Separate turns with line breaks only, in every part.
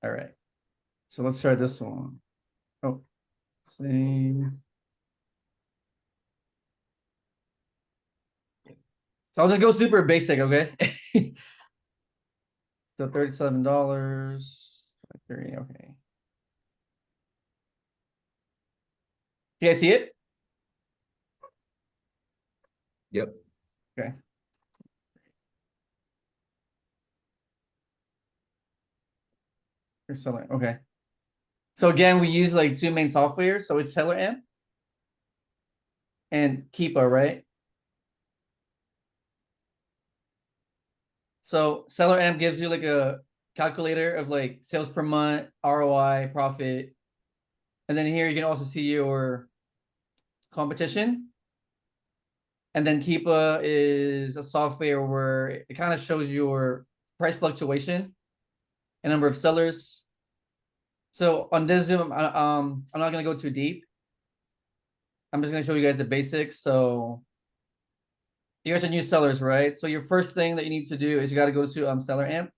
All right. So let's try this one. Oh, same. So I'll just go super basic, okay? So $37. 3, okay. You guys see it?
Yep.
Okay. Seller. Okay. So again, we use like two main software. So it's Seller Amp and Keepa, right? So Seller Amp gives you like a calculator of like sales per month, ROI, profit. And then here you can also see your competition. And then Keepa is a software where it kind of shows your price fluctuation and number of sellers. So on this Zoom, I'm not gonna go too deep. I'm just gonna show you guys the basics. So you guys are new sellers, right? So your first thing that you need to do is you got to go to Seller Amp.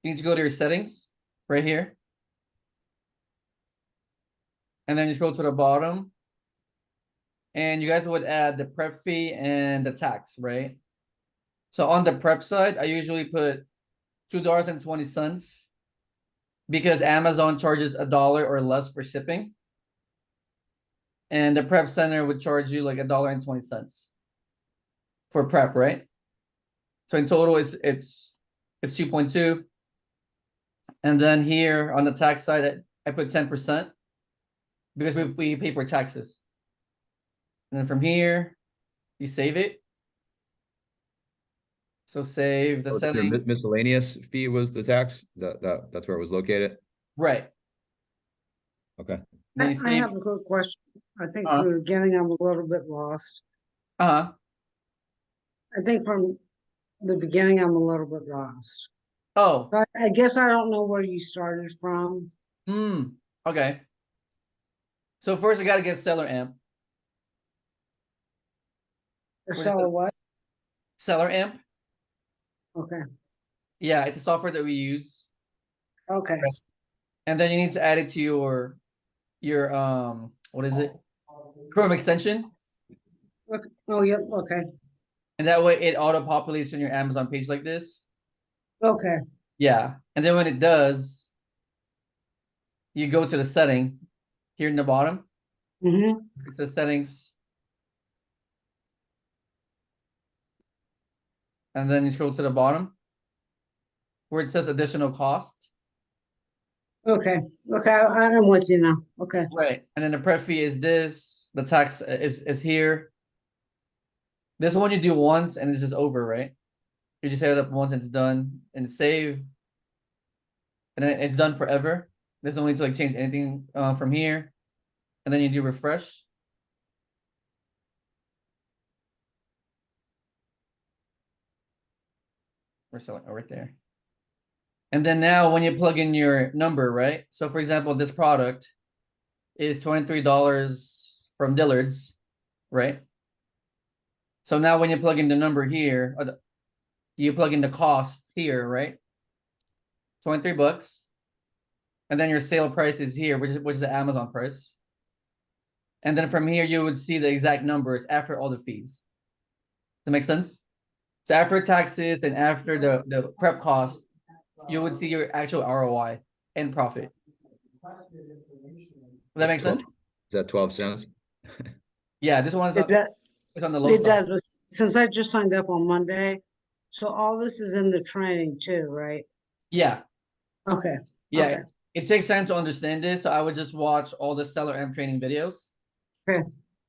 You need to go to your settings right here, and then you scroll to the bottom, and you guys would add the prep fee and the tax, right? So on the prep side, I usually put $2.20 because Amazon charges $1 or less for shipping, and the prep center would charge you like $1.20 for prep, right? So in total, it's 2.2. And then here on the tax side, I put 10% because we pay for taxes. And then from here, you save it. So save the
Oh, your
settings.
miscellaneous fee was the tax? That's where it was located?
Right.
Okay.
Then you
I
save.
have a quick question. I think
Uh-huh.
from the beginning, I'm a little bit lost.
Uh-huh.
I think from the beginning, I'm a little bit lost.
Oh.
But I guess I don't know where you started from.
Okay. So first I gotta get Seller Amp.
Or
Where's
seller
the
what?
Seller Amp?
Okay.
Yeah, it's a software that we use.
Okay.
And then you need to add it to your what is it? Chrome extension.
Okay. Oh, yeah. Okay.
And that way it auto populates on your Amazon page like this.
Okay.
Yeah. And then when it does, you go to the setting here in the bottom.
Mm-hmm.
It says settings. And then you scroll to the bottom where it says additional cost.
Okay. Okay. I'm with you now. Okay.
Right. And then the prep fee is this. The tax is here. This one you do once and it's just over, right? You just set it up once and it's done and save. And then it's done forever. There's no need to like change anything from here. And then you do refresh. We're selling right there. And then now when you plug in your number, right? So for example, this product is $23 from Dillard's, right? So now when you plug in the number here, you plug in the cost here, right? 23 bucks. And then your sale price is here, which is the Amazon price. And then from here, you would see the exact numbers after all the fees. Does that make sense? So after taxes and after the prep cost, you would see your actual ROI and profit. Does that make sense?
Is that 12 cents?
Yeah, this one's
It does.
it's on the low
It
side.
does. But since I just signed up on Monday, so all this is in the training too, right?
Yeah,
Okay.
yeah.
Okay.
It takes time to understand this, so I would just watch all the Seller Amp training videos.
Okay.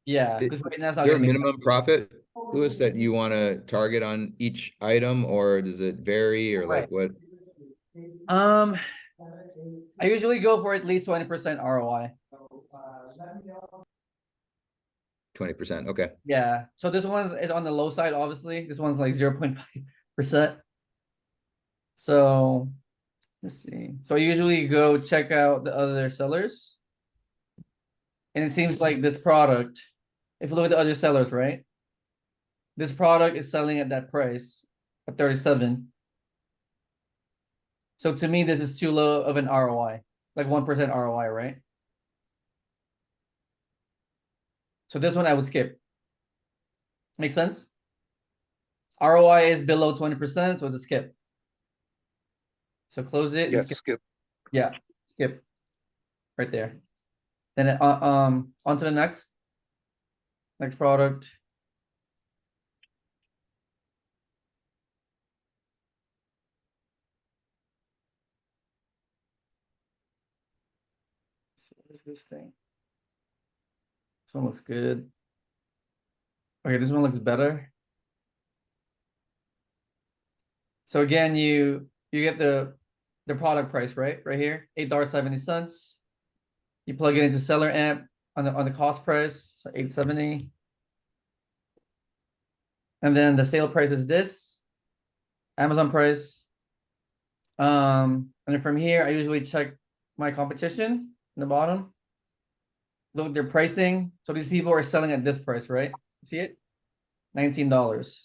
Yeah, because right now it's not
Is there a
gonna make
minimum profit, Louis, that you want to target on each item, or does it vary, or like what?
I usually go for at least 20% ROI.
20%. Okay.
Yeah. So this one is on the low side, obviously. This one's like 0.5%. So let's see. So I usually go check out the other sellers. And it seems like this product, if you look at the other sellers, right? This product is selling at that price at 37. So to me, this is too low of an ROI, like 1% ROI, right? So this one I would skip. Make sense? ROI is below 20%, so it's a skip. So close it and
Yes,
skip.
skip.
Yeah, skip. Right there. Then on to the next product. So what is this thing? This one looks good. Okay, this one looks better. So again, you get the product price, right here, $8.70. You plug it into seller amp on the cost price, so 870. And then the sale price is this, Amazon price. And then from here, I usually check my competition in the bottom. Look at their pricing. So these people are selling at this price, right? See it? $19.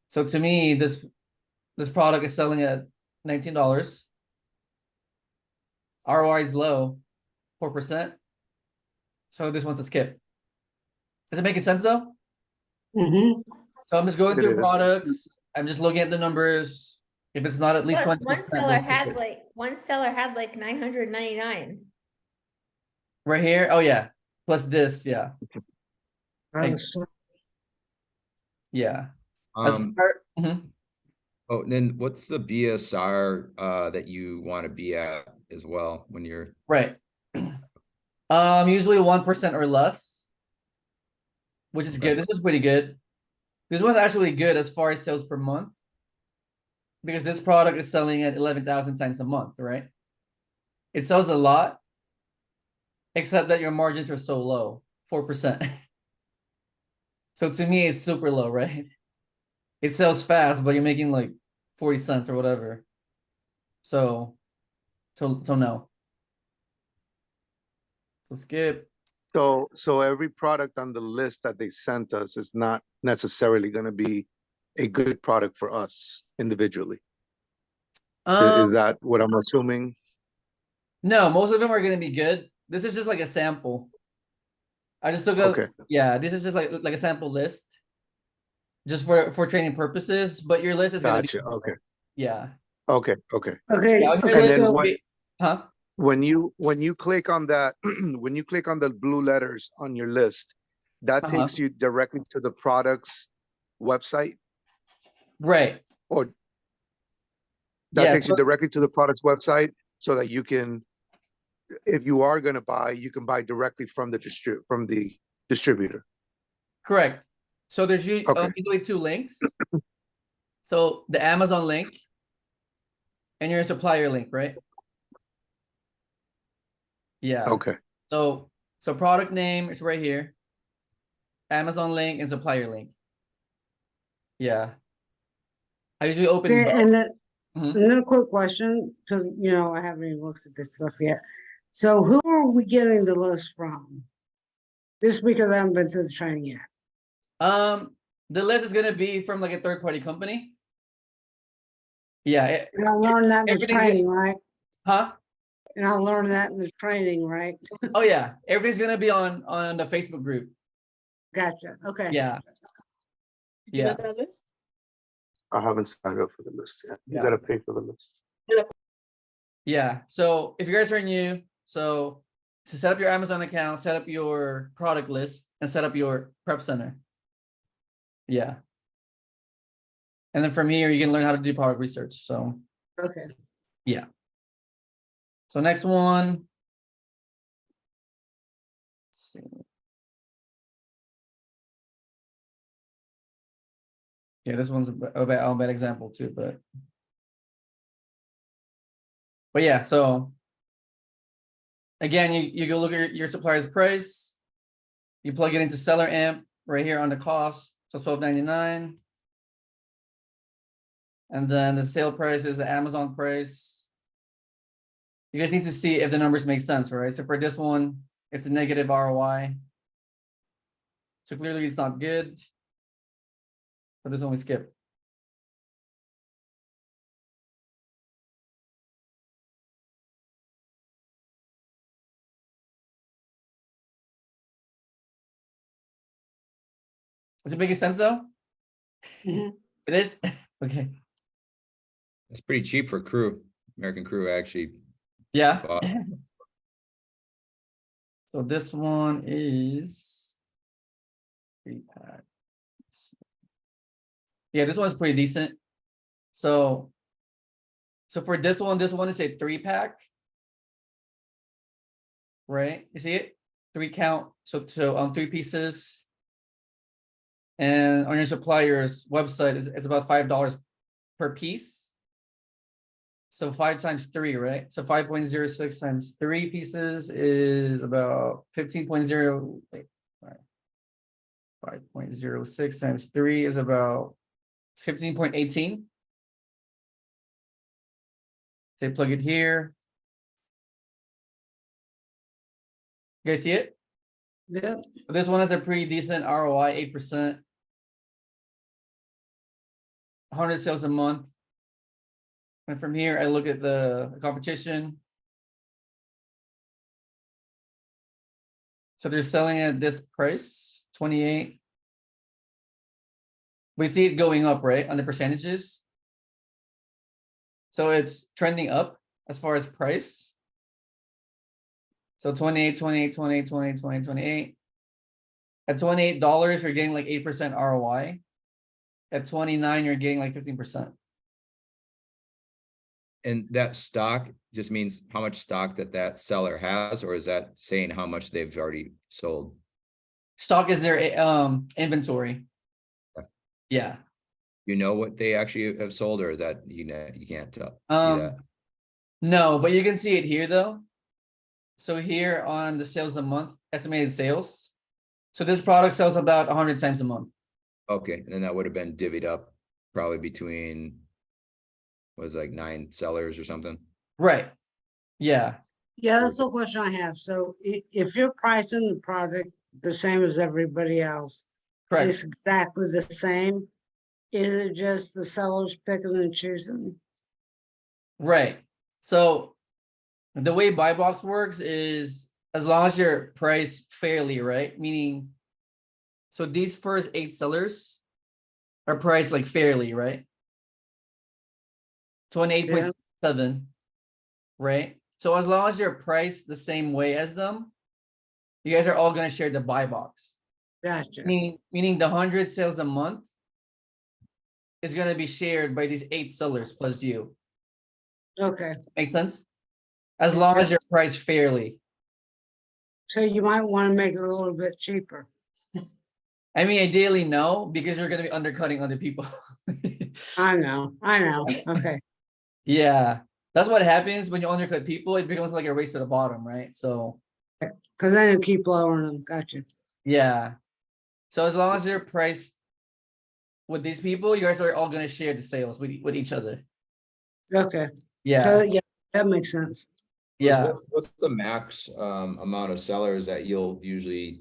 So to me, this product is selling at $19. ROI is low, 4%. So this one's a skip. Is it making sense though?
Mm-hmm.
So I'm just going
It
through
is.
products. I'm just looking at the numbers. If it's not at least
Plus,
20%,
one seller
then skip
had
it.
like 999.
Right here. Oh yeah. Plus this, yeah. Thank you. Yeah. As
Um,
far- mhm.
oh, and then what's the BSR that you want to be at as well when you're
Right. Usually 1% or less, which is
Okay.
good. This was pretty good. This was actually good as far as sales per month, because this product is selling at 11,000 times a month, right? It sells a lot, except that your margins are so low, 4%. So to me, it's super low, right? It sells fast, but you're making like 40 cents or whatever. So no. So skip.
So every product on the list that they sent us is not necessarily going to be a good product for us individually. Is that what I'm assuming?
No, most of them are gonna be good. This is just like a sample. I just took a
Okay.
yeah, this is just like a sample list. Just for training purposes, but your list is gonna be
Gotcha. Okay.
yeah.
Okay. Okay.
Okay,
Yeah, on your
okay,
list
then
will
so,
what-
be- huh?
When you click on that, when you click on the blue letters on your list, that
Uh-huh.
takes you directly to the product's website,
Right.
or that
Yeah,
takes you
so-
directly to the product's website so that you can, if you are going to buy, you can buy directly from the distributor.
correct. So there's
Okay.
usually two links. So the Amazon link and your supplier link, right? Yeah.
Okay.
So product name is right here. Amazon link and supplier link. Yeah. I usually open
okay,
both.
and then,
Mhm.
and then a quick question, because, I haven't even looked at this stuff yet. So who are we getting the list from? Just because I haven't been to the training yet.
The list is gonna be from like a third-party company. Yeah.
And I'll learn that in the
everything's-
training, right?
Huh?
And I'll learn that in the training, right?
Oh yeah. Everything's gonna be on the Facebook group.
Gotcha, okay.
Yeah.
Did you
Yeah.
get that list?
I haven't signed up for the list yet. You
Yeah.
gotta pay for the list.
Yeah. So if you guys are new, so to set up your Amazon account, set up your product list, and set up your prep center. Yeah. And then from here, you can learn how to do product research. So
Okay.
yeah. So next one. Let's see. Yeah, this one's a bad example too, but yeah, so again, you go look at your supplier's price, you plug it into seller amp right here on the cost, so $12.99. And then the sale price is the Amazon price. You guys need to see if the numbers make sense, right? So for this one, it's a negative ROI. So clearly it's not good. So this one we skip. Is it making sense though?
Mhm.
It is? Okay.
It's pretty cheap for Crew, American Crew actually.
Yeah.
bought-
So this one is 3-pack. Yeah, this one's pretty decent. So for this one is a 3-pack. Right? You see it? 3 count. So 3 pieces. And on your supplier's website, it's about $5 per piece. So 5 times 3, right? So 5.06 times 3 pieces is about 15.0. Wait, sorry. 5.06 times 3 is about 15.18. So you plug it here. You guys see it?
Yep.
This one has a pretty decent ROI, 8%. 100 sales a month. And from here, I look at the competition. So they're selling at this price, 28. We see it going up, right, on the percentages. So it's trending up as far as price. So 28, 28, 28, 28, 28, 28. At $28, you're getting like 8% ROI. At 29, you're getting like 15%.
And that stock just means how much stock that seller has, or is that saying how much they've already sold?
Stock is their inventory.
Okay.
Yeah.
You know what they actually have sold, or is that you can't tell, see that?
No, but you can see it here though. So here on the sales a month, estimated sales. So this product sells about 100 times a month.
Okay, and then that would have been divvied up probably between, was it like 9 sellers or something?
Right. Yeah.
Yeah, that's the question I have. So if you're pricing the product the same as everybody else,
Correct.
it's exactly the same. Is it just the sellers picking and choosing?
Right. So the way buy box works is as long as you're priced fairly, right? Meaning, so these first 8 sellers are priced like fairly, right? 28.7, right? So as long as you're priced the same way as them, you guys are all going to share the buy box.
Gotcha.
Meaning the 100 sales a month is going to be shared by these 8 sellers plus you.
Okay.
Make sense? As long as you're priced fairly.
So you might want to make it a little bit cheaper.
I mean, ideally, no, because you're going to be undercutting other people.
I know. Okay.
Yeah, that's what happens when you undercut people. It becomes like a race to the bottom, right? So,
Because then you keep lowering them. Gotcha.
yeah. So as long as you're priced with these people, you guys are all going to share the sales with each other.
Okay.
Yeah.
So yeah, that makes sense.
Yeah.
What's the max amount of sellers that you'll usually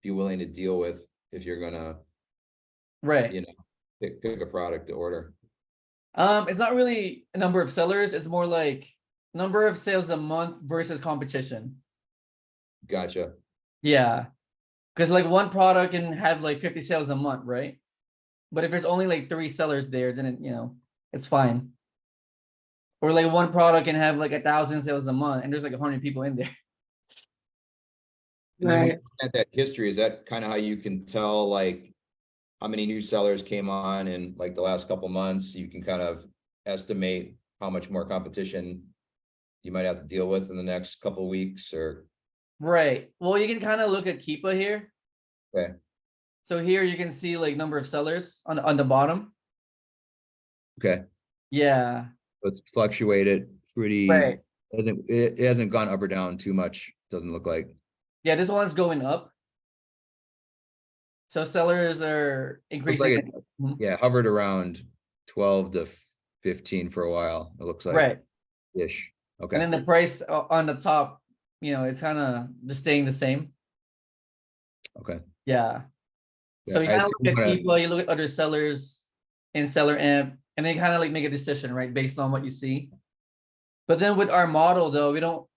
be willing to deal with if you're gonna,
Right.
you know, pick a product to order?
It's not really a number of sellers. It's more like number of sales a month versus competition.
Gotcha.
Yeah. Because like one product can have like 50 sales a month, right? But if there's only like 3 sellers there, then it's fine. Or like one product can have like 1,000 sales a month, and there's like 100 people in there.
And then when
Right.
you look at that history, is that kind of how you can tell like how many new sellers came on in like the last couple months? You can kind of estimate how much more competition you might have to deal with in the next couple weeks, or
Right. Well, you can kind of look at Keepa here.
okay.
So here you can see like number of sellers on the bottom.
Okay.
Yeah.
It's fluctuated pretty,
Right.
it hasn't gone up or down too much, doesn't look like.
Yeah, this one's going up. So sellers are
Looks
increasing.
like it, yeah, hovered around 12 to 15 for a while, it looks like.
Right.
Ish.
And
Okay.
then the price on the top, it's kind of just staying the same.
Okay.
Yeah. So you
Yeah,
kind of look at
wanna-
Keepa, you look at other sellers in Seller Amp, and then kind of like make a decision, right, based on what you see. But then with our model though, we don't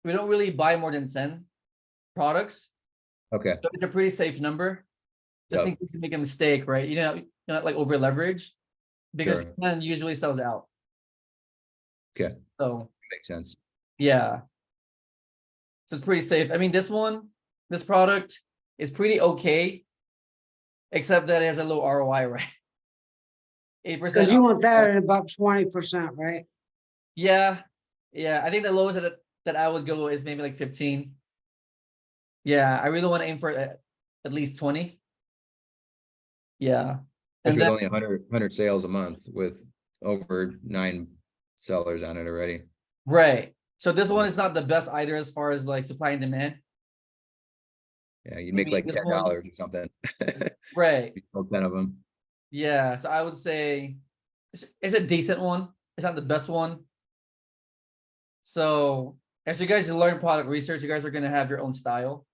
really buy more than 10 products.
Okay.
So it's a pretty safe number. just
So,
in case you make a mistake, right? You're not like over leveraged because
Sure.
10 usually sells out.
Okay.
So
makes sense.
yeah. So it's pretty safe. I mean, this product is pretty okay, except that it has a low ROI, right? 8%.
Cause you want that at about 20%, right?
Yeah, yeah. I think the lowest that I would go is maybe like 15. Yeah, I really want to aim for at least 20. Yeah. And
Especially with
then
only 100 sales a month with over 9 sellers on it already.
right. So this one is not the best either as far as like supply and demand.
Yeah, you
I
make
mean,
like
this
$10
one-
or something.
Right.
You sell 10 of them.
Yeah. So I would say it's a decent one. It's not the best one. So as you guys learn product research, you guys are gonna have your own style.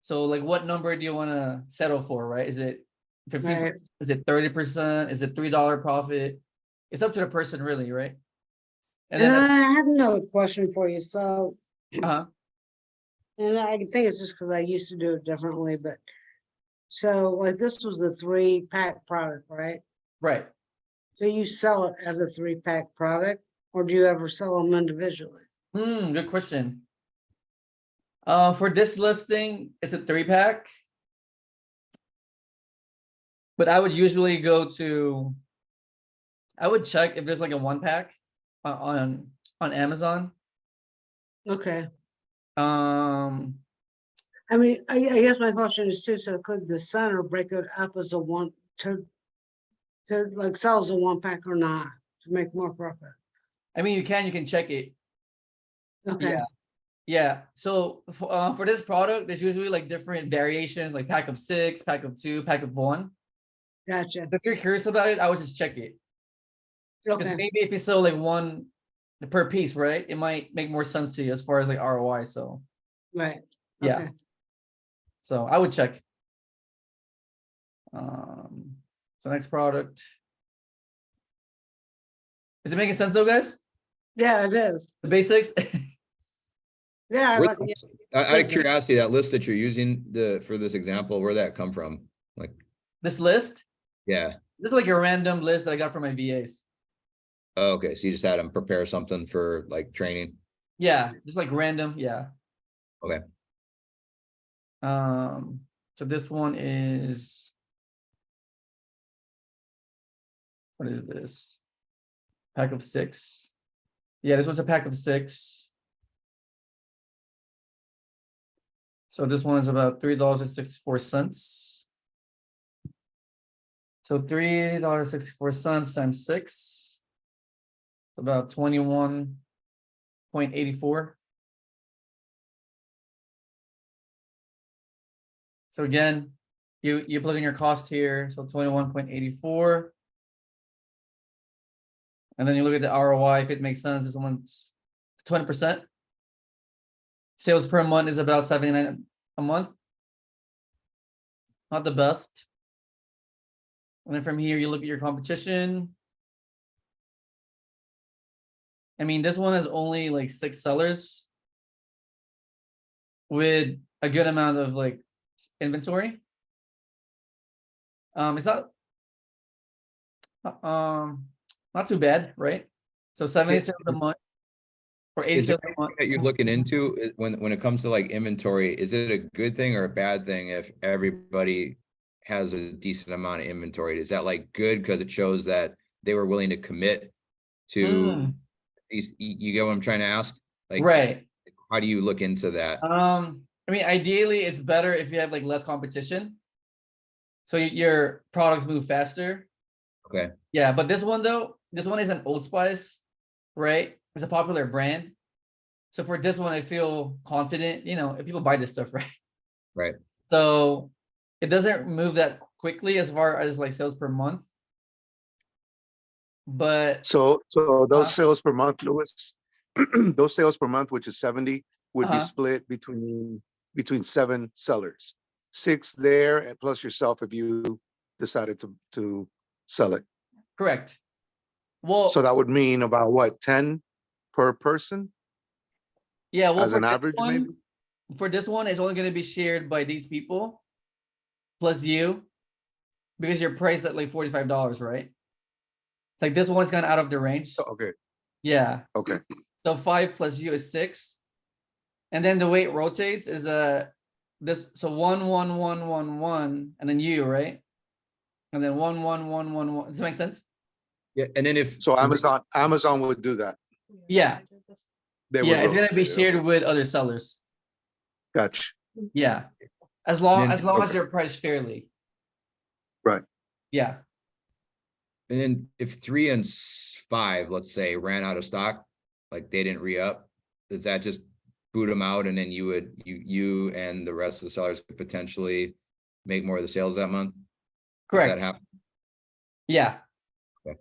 So like what number do you want to settle for, right? Is it 15?
Right.
Is it 30%? Is it $3 profit? It's up to the person really, right? And
And
then
I have another question for you. So,
uh-huh.
and I think it's just because I used to do it differently, but so like this was a 3-pack product, right?
Right.
So you sell it as a 3-pack product, or do you ever sell them individually?
Good question. For this listing, it's a 3-pack. But I would usually I would check if there's like a 1-pack on Amazon.
Okay.
Um,
I mean, I guess my question is too, so could the center break it up as a one to like sell as a 1-pack or not to make more profit?
I mean, you can check it.
Okay,
Yeah. Yeah. So for this product, there's usually like different variations, like pack of 6, pack of 2, pack of 1.
gotcha.
If you're curious about it, I would just check it. Because
Okay,
maybe if you sell like one per piece, right? It might make more sense to you as far as like ROI. So
right.
yeah.
Okay.
So I would check. So next product. Is it making sense though, guys?
Yeah, it is.
The basics?
Yeah, I
Where-
like,
Out of curiosity, that list that you're using for this example, where'd that come from? Like,
This list?
yeah.
This is like a random list that I got from my VAs.
Oh, okay, so you just had them prepare something for like training.
Yeah, just like random, yeah.
Okay.
So this one is, what is this? Pack of 6. Yeah, this one's a pack of 6. So this one is about $3.64. So $3.64 times 6. It's about 21.84. So again, you plug in your cost here, so 21.84. And then you look at the ROI, if it makes sense, this one's 20%. Sales per month is about 79 a month. Not the best. And then from here, you look at your competition. I mean, this one has only like 6 sellers with a good amount of like inventory. It's not too bad, right? So 70 sales a month or 80
Is there
sales a month.
anything that you're looking into when it comes to like inventory? Is it a good thing or a bad thing if everybody has a decent amount of inventory? Is that like good because it shows that they were willing to commit to these? You get what I'm trying to ask? Like,
Right.
how do you look into that?
I mean, ideally, it's better if you have like less competition, so your products move faster.
Okay.
Yeah, but this one though, this one is an Old Spice, right? It's a popular brand. So for this one, I feel confident, if people buy this stuff, right?
Right.
So it doesn't move that quickly as far as like sales per month. But
So those
Uh-huh.
sales per month, Louis, those sales per month, which is 70, would be
Uh-huh.
split between 7 sellers. 6 there, and plus yourself if you decided to sell it.
correct. Well,
So that would mean about what, 10 per person
yeah, well,
as an average, maybe?
for this one, it's only going to be shared by these people plus you. because you're priced at like $45, right? Like this one's gone out of the range.
Okay,
Yeah.
okay.
So 5 plus U is 6. And then the way it rotates is this, so 1, 1, 1, 1, 1, and then U, right? And then 1, 1, 1, 1, 1. Does that make sense?
Yeah, and then if.
So Amazon would do that.
Yeah.
They would
Yeah, it's gonna be
rotate it,
shared
okay.
with other sellers.
Gotcha.
Yeah. As long
Then-
as
okay.
they're priced fairly.
Right.
Yeah.
And then if 3 and 5, let's say, ran out of stock, like they didn't re-up, does that just boot them out and then you and the rest of the sellers could potentially make more of the sales that month? Does
Correct.
that happen?
Yeah.
Okay.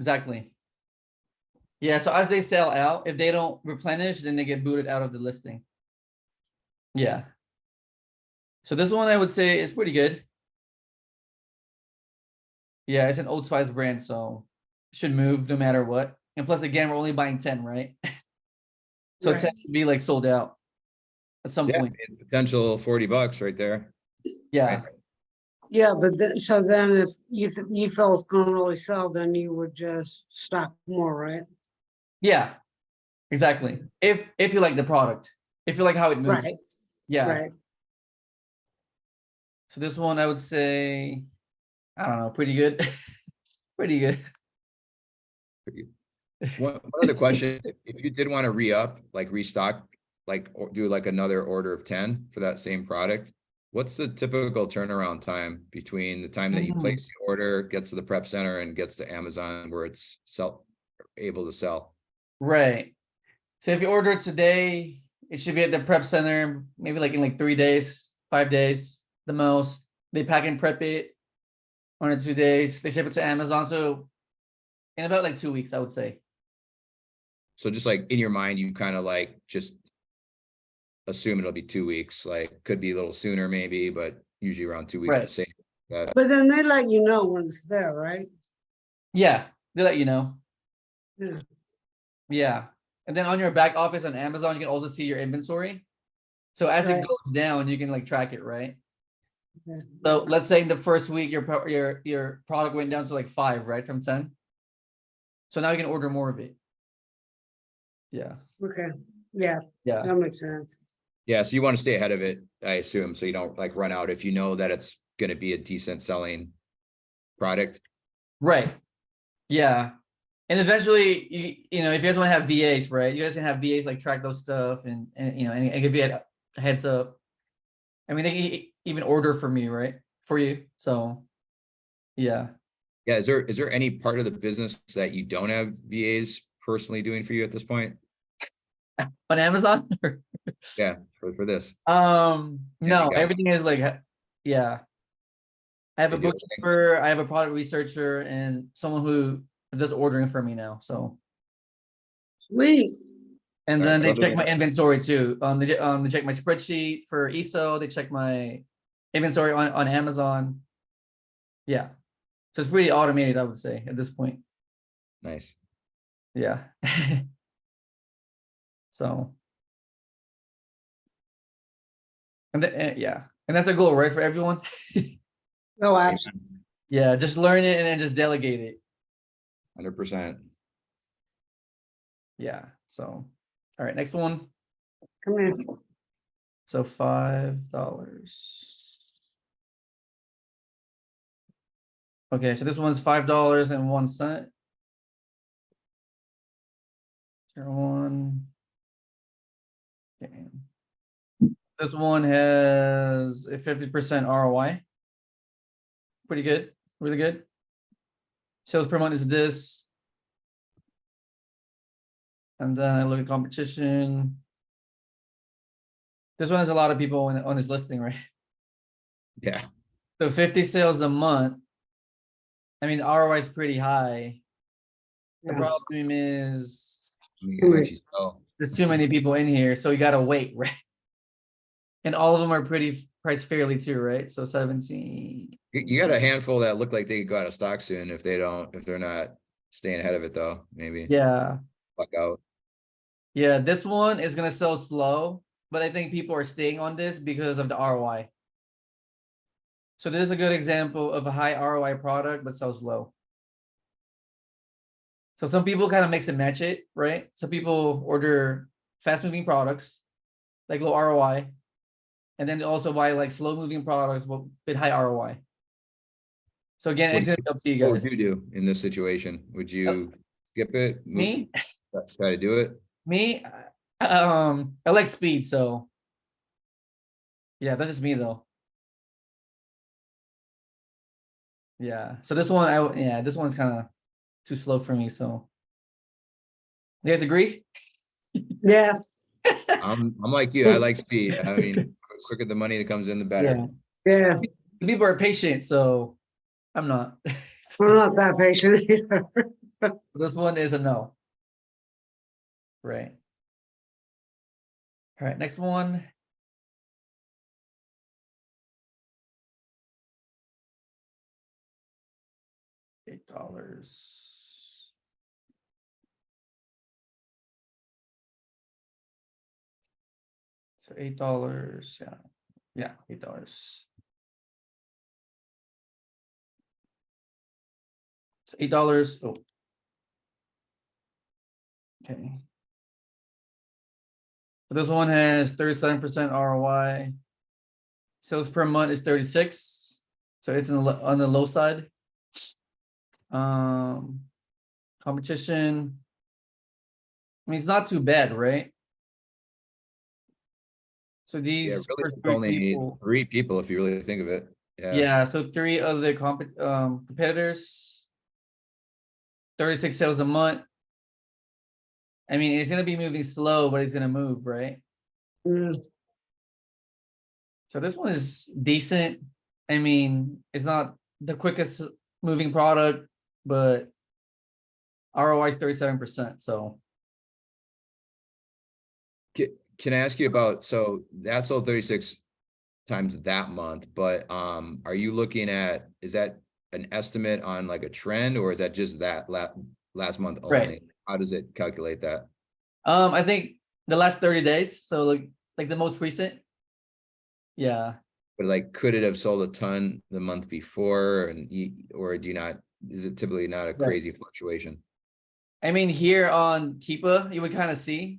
Exactly. Yeah, so as they sell out, if they don't replenish, then they get booted out of the listing. Yeah. So this one I would say is pretty good. Yeah, it's an Old Spice brand, so it should move no matter what. And plus, again, we're only buying 10, right? So
Right.
10 should be like sold out at some
Yeah,
point.
potential $40 right there.
Yeah.
Yeah, but then, so then if you felt it's gonna really sell, then you would just stock more, right?
Yeah. Exactly. If you like the product, if you like how it moves.
Right,
Yeah.
right.
So this one I would say, I don't know, pretty good. Pretty good.
One other question, if you did want to re-up, like restock, like or do like another order of 10 for that same product, what's the typical turnaround time between the time that you place the order, gets to the prep center and gets to Amazon where it's able to sell?
Right. So if you order it today, it should be at the prep center, maybe like in like 3 days, 5 days, the most. They pack and prep it 1 or 2 days. They ship it to Amazon. So in about like 2 weeks, I would say.
So just like in your mind, you kind of like just assume it'll be 2 weeks, like could be a little sooner maybe, but usually around 2 weeks
Right.
is safe.
But then they let you know when it's there, right?
Yeah, they let you know.
Yeah.
Yeah. And then on your back office on Amazon, you can also see your inventory. So as it
Right.
goes down, you can like track it, right?
Okay.
So let's say in the first week, your product went down to like 5, right? From 10. So now you can order more of it. Yeah.
Okay, yeah,
Yeah.
that makes sense.
Yeah, so you want to stay ahead of it, I assume, so you don't like run out if you know that it's going to be a decent selling product.
Right. Yeah. And eventually, you know, if you guys want to have VAs, right? You guys can have VAs like track those stuff and you know, and give you a heads up. I mean, they can even order for me, right? For you. So, yeah.
Yeah, is there any part of the business that you don't have VAs personally doing for you at this point?
On Amazon?
Yeah, for this.
No,
you got-
everything is like, yeah. I have a
They do everything.
bookkeeper, I have a product researcher, and someone who does ordering for me now. So,
Sweet,
and
All right,
then
so
they
other
check
than
my
that-
inventory too. They check my spreadsheet for ESO. They check my inventory on Amazon. Yeah. So it's pretty automated, I would say, at this point.
Nice.
Yeah. So. And yeah, and that's a goal, right, for everyone.
oh, absolutely.
Yeah, just learn it and then just delegate it.
100%.
Yeah. So, all right, next one.
Come here.
So $5. Okay, so this one's $5.01. 01. Okay. This one has a 50% ROI. Pretty good, really good. Sales per month is this. And then I look at competition. This one has a lot of people on his listing, right?
Yeah.
So 50 sales a month. I mean, the ROI is pretty high. The
Yeah.
problem is
You can actually sell.
there's too many people in here, so you gotta wait, right? And all of them are pretty priced fairly too, right? So 17.
You got a handful that look like they could go out of stock soon if they're not staying ahead of it though, maybe.
Yeah.
Fuck out.
Yeah, this one is gonna sell slow, but I think people are staying on this because of the ROI. So this is a good example of a high ROI product, but sells low. So some people kind of mix and match it, right? Some people order fast moving products, like low ROI, and then they also buy like slow moving products with high ROI. So again,
What
it's
do
gonna be up to you
What
guys.
would you do in this situation? Would you skip it?
Me,
Try to do it?
me, I like speed, so yeah, that's just me though. Yeah. So this one, this one's kind of too slow for me. So you guys agree?
Yeah,
I'm like you. I like speed. I mean, the quicker the money that comes in, the better.
yeah.
People are patient, so I'm not.
I'm not that patient either.
This one is a no. Right. All right, next one. $8. So $8. Yeah. Yeah, $8. So $8. Oh. Okay. So this one has 37% ROI. Sales per month is 36. So it's on the low side. Competition. I mean, it's not too bad, right? So
Yeah,
these
really,
first
it's
three
only
people,
3 people if you really think of it.
yeah. So 3 other competitors, 36 sales a month. I mean, it's gonna be moving slow, but it's gonna move, right?
Mm,
So this one is decent. I mean, it's not the quickest moving product, but ROI is 37%. So
Can I ask you about, so that's sold 36 times that month, but are you looking at, is that an estimate on like a trend, or is that just that last month
right.
only? How does it calculate that?
I think the last 30 days. So like the most recent. Yeah.
But like, could it have sold a ton the month before, and or do you not, is it typically not a
Right.
crazy fluctuation?
I mean, here on Keepa, you would kind of see.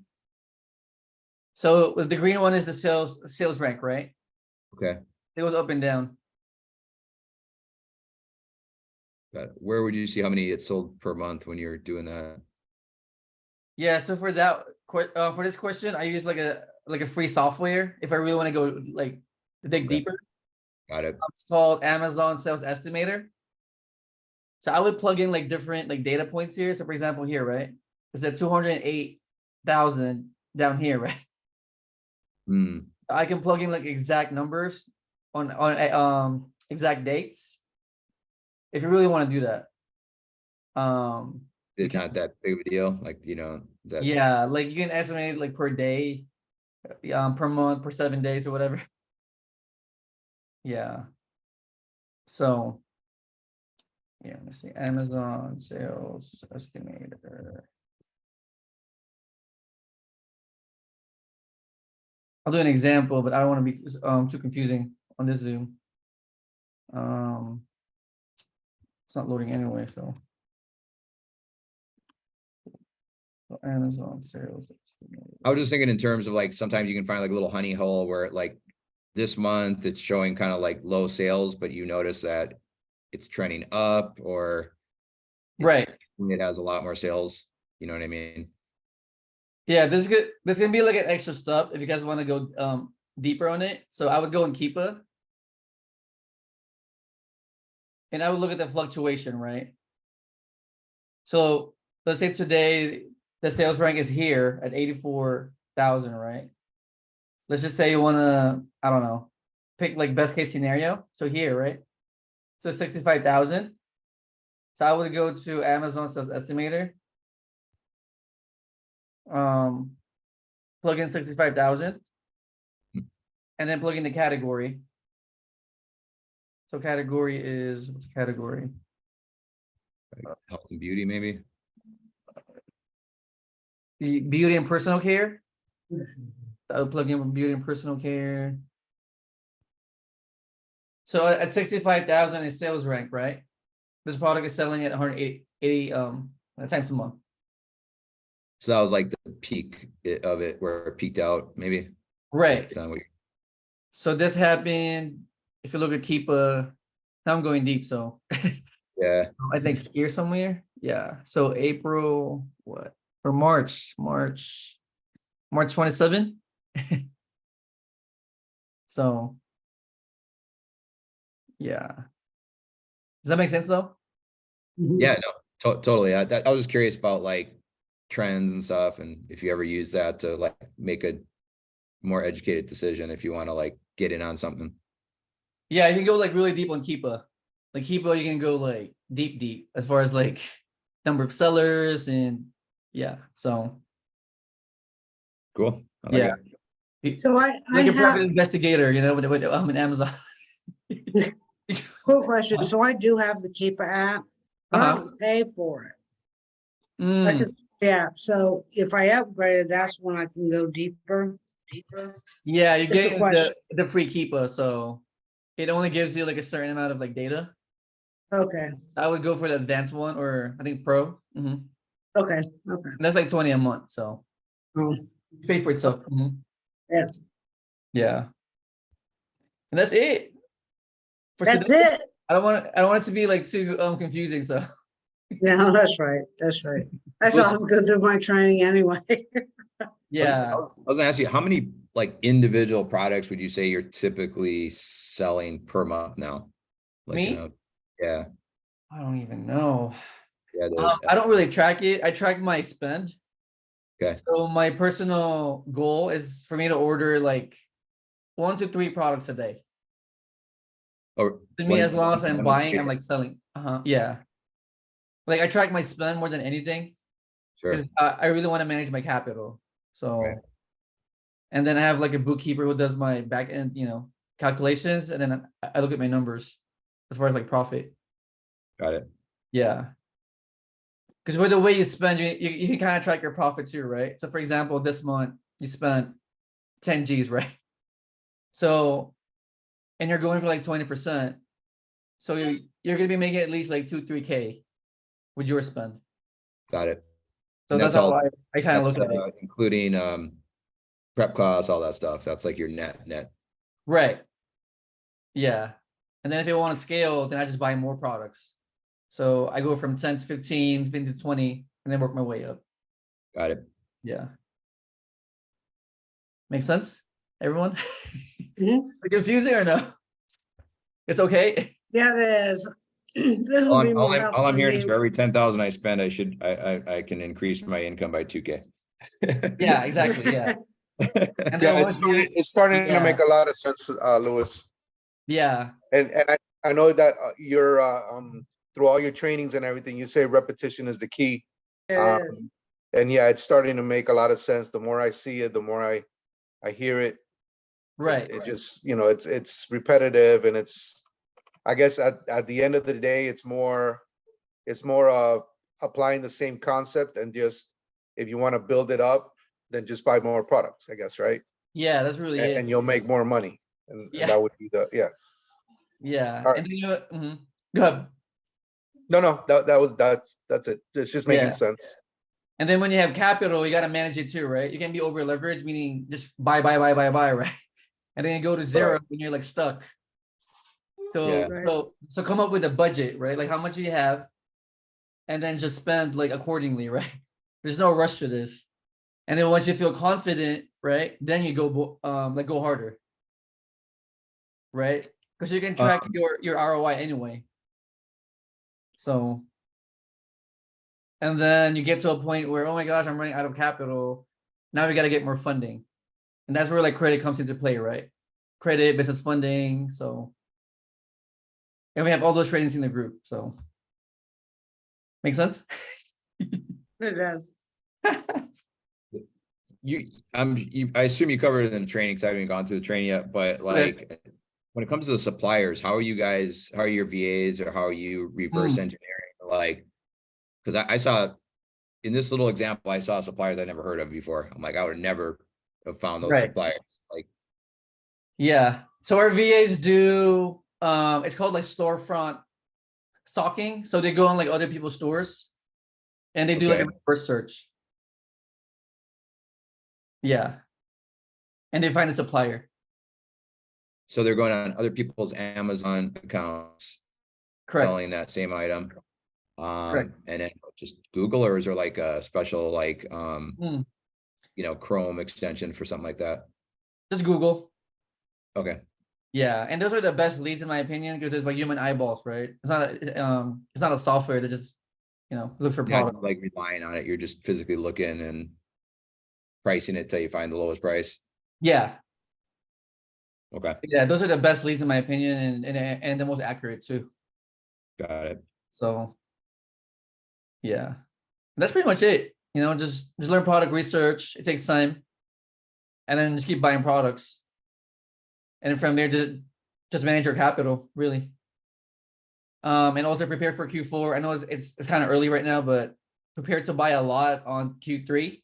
So the green one is the sales rank, right?
Okay,
It goes up and down.
got it. Where would you see how many it sold per month when you're doing that?
Yeah. So for that, for this question, I use like a free software if I really want to go like dig
Okay.
deeper.
Got it.
It's called Amazon Sales Estimator. So I would plug in like different like data points here. So for example, here, right? It's at 208,000 down here, right?
Hmm.
I can plug in like exact numbers on exact dates if you really want to do that.
It's not that big of a deal, like, that.
Yeah, like you can estimate like per day, per month, per 7 days or whatever. Yeah. So yeah, let me see. Amazon sales estimator. I'll do an example, but I don't want to be too confusing on this Zoom. It's not loading anyway, so Amazon sales estimator.
I was just thinking in terms of like, sometimes you can find like a little honey hole where like this month it's showing kind of like low sales, but you notice that it's trending up, or
Right.
it has a lot more sales. You know what I mean?
Yeah, this is good. This is gonna be like an extra step if you guys want to go deeper on it. So I would go in Keepa and I would look at the fluctuation, right? So let's say today the sales rank is here at 84,000, right? Let's just say you want to, I don't know, pick like best case scenario. So here, right? So 65,000. So I would go to Amazon Sales Estimator. Plug in 65,000 and then plug in the category. So category is, what's the category?
Like health and beauty, maybe.
The beauty and personal care. I would plug in beauty and personal care. So at 65,000 is sales rank, right? This product is selling at 180 times a month.
So that was like the peak of it, where it peaked out, maybe.
Right.
Based on what you-
So this happened, if you look at Keepa, now I'm going deep, so
Yeah,
I think here somewhere. Yeah. So April, what? Or March 27. So yeah. Does that make sense though?
Mhm.
yeah, no, totally. I was just curious about like trends and stuff, and if you ever use that to like make a more educated decision, if you want to like get in on something.
Yeah, you can go like really deep on Keepa. Like Keepa, you can go like deep as far as like number of sellers and yeah. So
Cool. I like
yeah.
it.
So I
Like a
have
private investigator, you know, with Amazon.
quick question. So I do have the Keepa app. I
Uh-huh.
don't pay for it.
Mm,
Like it's, yeah, so if I upgrade it, that's when I can go deeper.
yeah, you
Just a
get
question.
the free Keepa, so it only gives you like a certain amount of like data.
Okay,
I would go for the advanced one or I think Pro. And
okay.
that's like 20 a month, so
Um,
you pay for itself.
Yeah.
Yeah. And that's it. For
That's
today.
it.
I don't want it to be like too confusing, so
Yeah, that's right. That's right. That's how I'm go through my training anyway.
yeah.
I was gonna ask you, how many like individual products would you say you're typically selling per month now? Like,
Me?
yeah,
I don't even know.
yeah,
I don't really track it. I track my spend.
okay.
So my personal goal is for me to order like 1 to 3 products a day.
Or
To me, as long as I'm buying, I'm
sure.
like selling. Yeah. Like I track my spend more than anything because I really want to manage my capital. So,
Right.
and then I have like a bookkeeper who does my back end, calculations, and then I look at my numbers as far as like profit.
Got it.
Yeah. Because with the way you spend, you can kind of track your profit too, right? So for example, this month you spent 10 G's, right? So, and you're going for like 20%. So you're gonna be making at least like 2-3K with your spend.
Got it.
So
And
that's
that's
how
all-
I kind of
That's
look at it.
including prep costs, all that stuff. That's like your net.
Right. Yeah. And then if you want to scale, then I just buy more products. So I go from 10 to 15, 15 to 20, and then work my way up.
Got it.
Yeah. Make sense, everyone?
Mhm.
Confusing or no? It's okay.
Yeah, it is. This will be more
All
helpful
I'm
for
hearing
me.
is for every 10,000 I spend, I can increase my income by 2K.
Yeah, exactly. Yeah. And
Yeah,
then once you,
it's starting to
yeah,
make a lot of sense, Louis.
yeah,
And I know that you're through all your trainings and everything, you say repetition is the key.
It is.
And yeah, it's starting to make a lot of sense. The more I see it, the more I hear it.
right.
It just, it's repetitive, and I guess at the end of the day, it's more of applying the same concept, and just, if you want to build it up, then just buy more products, I guess, right?
Yeah, that's really it.
And you'll make more money. And
Yeah.
that would be yeah.
Yeah.
All right.
And then go ahead.
No, that's it. It's just making
Yeah.
sense.
And then when you have capital, you got to manage it too, right? You can't be over leveraged, meaning just buy, right? And then you go to zero
Right.
when you're like stuck. So
Yeah.
Right.
so come up with a budget, right? Like how much do you have, and then just spend like accordingly, right? There's no rush to this. And then once you feel confident, right, then you go go harder, right? Because you can track your ROI anyway. So, and then you get to a point where, oh my gosh, I'm running out of capital. Now we got to get more funding. And that's where like credit comes into play, right? Credit, business funding. So, and we have all those trainings in the group. So, make sense?
It does.
I assume you covered it in the training, because I haven't gone through the training yet, but like when it comes to the suppliers, how are your VAs, or how are you reverse engineering? Like, because I saw in this little example, I saw suppliers I never heard of before. I'm like, I would never have found those
Right.
suppliers. Like,
Yeah. So our VAs do it's called like storefront stalking. So they go on like other people's stores and they do like a
Okay.
reverse search. Yeah. And they find a supplier.
So they're going on other people's Amazon accounts,
Correct.
selling that same item.
Correct.
And then just Google, or is there like a special like
Hmm.
you know, Chrome extension for something like that?
Just Google.
Okay.
Yeah, and those are the best leads in my opinion because it's like human eyeballs, right? It's not a software that just looks for
You're
product.
not like relying on it. You're just physically looking and pricing it till you find the lowest price.
Yeah,
Okay,
yeah, those are the best leads in my opinion, and the most accurate too.
got it.
So, yeah, that's pretty much it. Just learn product research. It takes time, and then just keep buying products, and then from there just manage your capital really. And also prepare for Q4. I know it's kind of early right now, but prepare to buy a lot on Q3,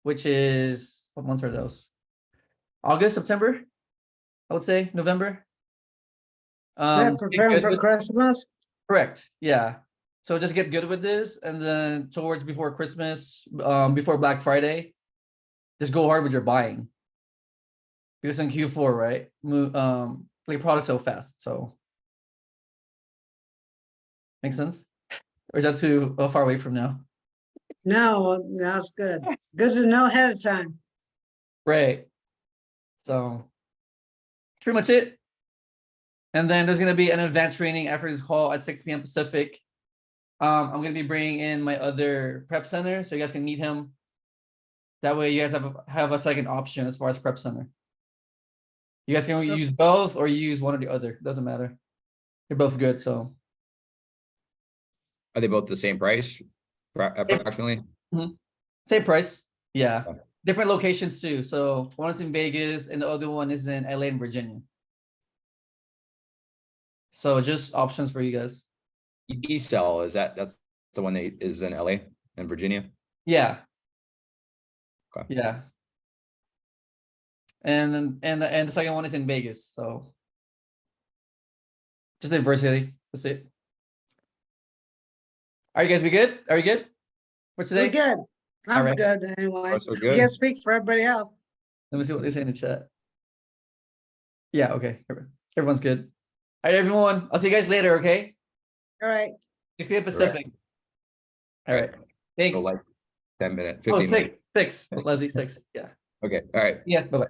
which is what months are those? August, September, I would say November.
Yeah,
Get
preparing
good
for
with-
Christmas.
Correct. Yeah. So just get good with this, and then towards before Christmas, before Black Friday, just go hard with your buying. Because in Q4, right? Like products so fast. So makes sense? Or is that too far away from now?
No, that's good. Good to know ahead of time.
Right. So that's pretty much it. And then there's gonna be an advanced training after this call at 6 p.m. Pacific. I'm gonna be bringing in my other prep center, so you guys can meet him. That way, you guys have a second option as far as prep center. You guys can use both or use one or the other. Doesn't matter. They're both good. So
Are they both the same price? Approximately?
same price. Yeah.
Okay.
Different locations too. So one is in Vegas and the other one is in LA and Virginia. So just options for you guys.
E-Cell, that's the one that is in LA and Virginia?
Yeah.
Okay.
Yeah. And then and the second one is in Vegas. So just diversity. That's it. Are you guys good? Are you good for today?
We're good. I'm
Alright.
good anyway.
Oh, so
You
good.
can't speak for everybody else.
Let me see what they say in the chat. Yeah, okay. Everyone's good. All right, everyone. I'll see you guys later, okay?
All right.
6 p.m. Pacific. All right. Thanks.
So like 10 minutes,
Oh,
15 minutes.
6. Leslie, 6. Yeah.
Okay, all right.
Yeah. Bye-bye.